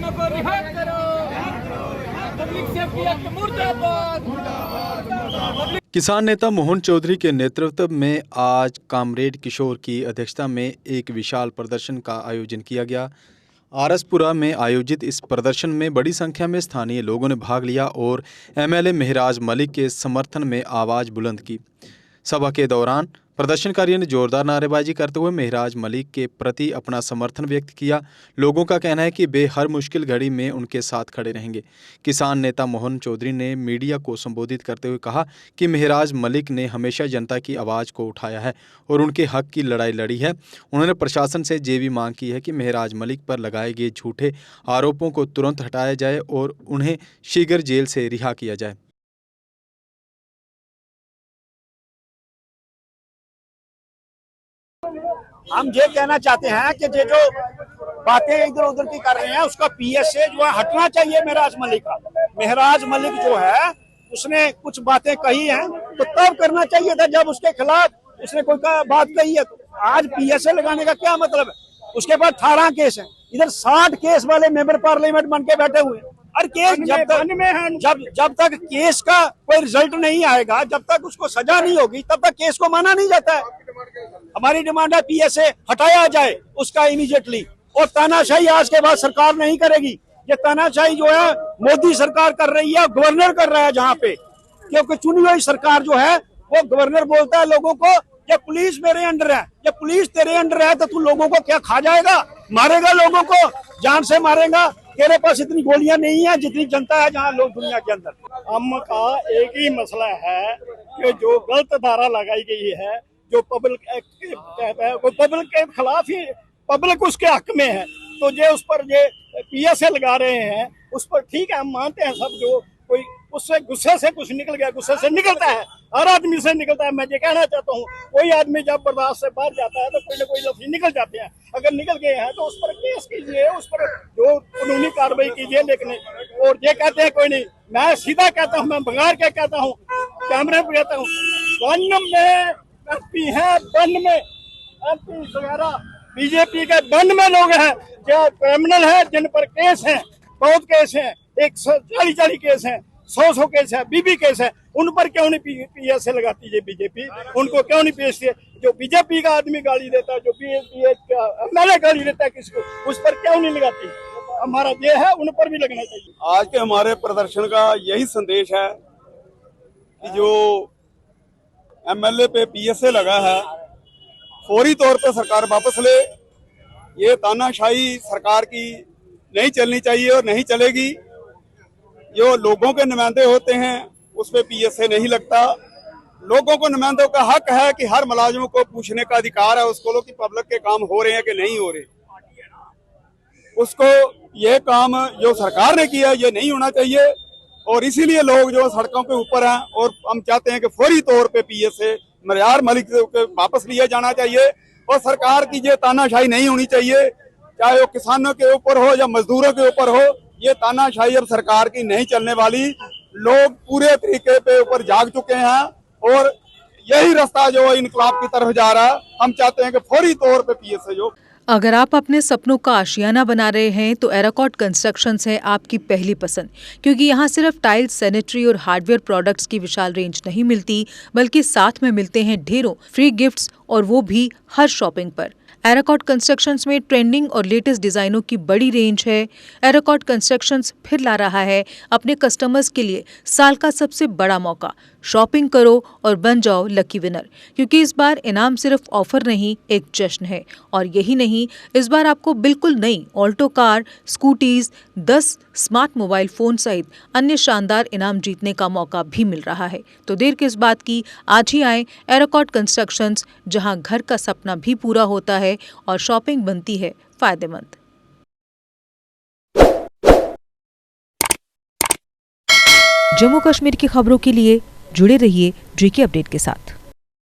किसानों को रिहा करो। पब्लिक सेफ्टी एक्ट मुर्दाबाद। किसान नेता मोहन चौधरी के नेतृत्व में आज कामरेड किशोर की अध्यक्षता में एक विशाल प्रदर्शन का आयोजन किया गया। आरसपुरा में आयोजित इस प्रदर्शन में बड़ी संख्या में स्थानीय लोगों ने भाग लिया और एमएलए महराज मलिक के समर्थन में आवाज़ बुलंद की। सभा के दौरान प्रदर्शनकारियों ने जोरदार नारेबाजी करते हुए महराज मलिक के प्रति अपना समर्थन व्यक्त किया। लोगों का कहना है कि वे हर मुश्किल घड़ी में उनके साथ खड़े रहेंगे। किसान नेता मोहन चौधरी ने मीडिया को संबोधित करते हुए कहा कि महराज मलिक ने हमेशा जनता की आवाज़ को उठाया है और उनके हक की लड़ाई लड़ी है। उन्होंने प्रशासन से ये भी मांग की है कि महराज मलिक पर लगाए गए झूठे आरोपों को तुरंत हटाया जाए और उन्हें शीघ्र जेल से रिहा किया जाए। हम ये कहना चाहते हैं कि ये जो बातें इधर उधर की कर रहे हैं उसका पीएसए जो है हटना चाहिए। महराज मलिक का, महराज मलिक जो है उसने कुछ बातें कही हैं तो तब करना चाहिए था जब उसके खिलाफ उसने कोई बात कही है। तो आज पीएसए लगाने का क्या मतलब है? उसके पास 18 केस हैं, इधर 60 केस वाले मेंबर पार्लियामेंट बन के बैठे हुए हैं। और केस जब तक केस का कोई रिजल्ट नहीं आएगा, जब तक उसको सजा नहीं होगी, तब तक केस को माना नहीं जाता है। हमारी डिमांड है पीएसए हटाया जाए उसका इमीडिएटली। और तानाशाही आज के बाद सरकार नहीं करेगी। ये तानाशाही जो है मोदी सरकार कर रही है, गवर्नर कर रहा है जहाँ पे, क्योंकि चुनी हुई सरकार जो है वो गवर्नर बोलता है लोगों को ये पुलिस मेरे अंडर है, ये पुलिस तेरे अंडर है तो तू लोगों को क्या खा जाएगा, मारेगा लोगों को, जान से मारेगा। तेरे पास इतनी गोलियां नहीं है जितनी जनता है जहाँ लोग दुनिया के अंदर। हम का एक ही मसला है कि जो गलत धारा लगाई गई है, जो पब्लिक कहता है वो पब्लिक के खिलाफ ही, पब्लिक उसके हक में है, तो ये उस पर ये पीएसए लगा रहे हैं उस पर। ठीक है, हम मानते हैं सब, जो कोई उससे गुस्से से कुछ निकल गया, गुस्से से निकलता है, हर आदमी से निकलता है। मैं ये कहना चाहता हूँ कोई आदमी जब बर्दाश्त से बाहर जाता है तो कोई ना कोई लफ्ज़ निकल जाते हैं। अगर निकल गए हैं तो उस पर केस कीजिए, उस पर जो कानूनी कार्रवाई कीजिए। लेकिन और ये कहते हैं कोई नहीं, मैं सीधा कहता हूँ, मैं भंगार के कहता हूँ, कैमरे पर कहता हूँ, वन में एमपी है, वन में एमपी वगैरह बीजेपी के वन में लोग हैं जो क्रिमिनल है, जिन पर केस हैं, बहुत केस हैं, 140 केस हैं, 100 केस है, बीबी केस है। उन पर क्यों नहीं पीएसए लगाती है बीजेपी? उनको क्यों नहीं पेशती है? जो बीजेपी का आदमी गाली देता है, जो बीएसपी का एमएलए गाली देता है किसी को, उस पर क्यों नहीं लगाती? हमारा ये है, उन पर भी लगना चाहिए। आज के हमारे प्रदर्शन का यही संदेश है कि जो एमएलए पे पीएसए लगा है, फौरी तौर पे सरकार वापस ले। ये तानाशाही सरकार की नहीं चलनी चाहिए और नहीं चलेगी। जो लोगों के नुमाइंदे होते हैं उस पे पीएसए नहीं लगता। लोगों को, नुमाइंदों का हक है कि हर मुलाजिम को पूछने का अधिकार है उसको कि पब्लिक के काम हो रहे हैं कि नहीं हो रहे। उसको ये काम जो सरकार ने किया ये नहीं होना चाहिए और इसीलिए लोग जो सड़कों के ऊपर हैं। और हम चाहते हैं कि फौरी तौर पे पीएसए महराज मलिक के वापस लिया जाना चाहिए और सरकार की ये तानाशाही नहीं होनी चाहिए, चाहे वो किसानों के ऊपर हो या मजदूरों के ऊपर हो। ये तानाशाही अब सरकार की नहीं चलने वाली। लोग पूरे तरीके पे ऊपर जाग चुके हैं और यही रास्ता जो इनकलाब की तरफ जा रहा है। हम चाहते हैं कि फौरी तौर पे पीएसए जो। अगर आप अपने सपनों का आशियाना बना रहे हैं तो एराकॉट कंस्ट्रक्शंस है आपकी पहली पसंद, क्योंकि यहाँ सिर्फ टाइल्स, सैनिटरी और हार्डवेयर प्रोडक्ट्स की विशाल रेंज नहीं मिलती, बल्कि साथ में मिलते हैं ढेरों फ्री गिफ्ट्स, और वो भी हर शॉपिंग पर। एराकॉट कंस्ट्रक्शंस में ट्रेंडिंग और लेटेस्ट डिजाइनों की बड़ी रेंज है। एराकॉट कंस्ट्रक्शंस फिर ला रहा है अपने कस्टमर्स के लिए साल का सबसे बड़ा मौका। शॉपिंग करो और बन जाओ लकी विनर, क्योंकि इस बार इनाम सिर्फ ऑफर नहीं, एक जश्न है। और यही नहीं, इस बार आपको बिल्कुल नई Alto car, scooties, 10 smart mobile phone सहित अन्य शानदार इनाम जीतने का मौका भी मिल रहा है। तो देर किस बात की, आज ही आए एराकॉट कंस्ट्रक्शंस, जहां घर का सपना भी पूरा होता है और शॉपिंग बनती है फायदेमंद। जम्मू कश्मीर की खबरों के लिए जुड़े रहिए जेके अपडेट के साथ।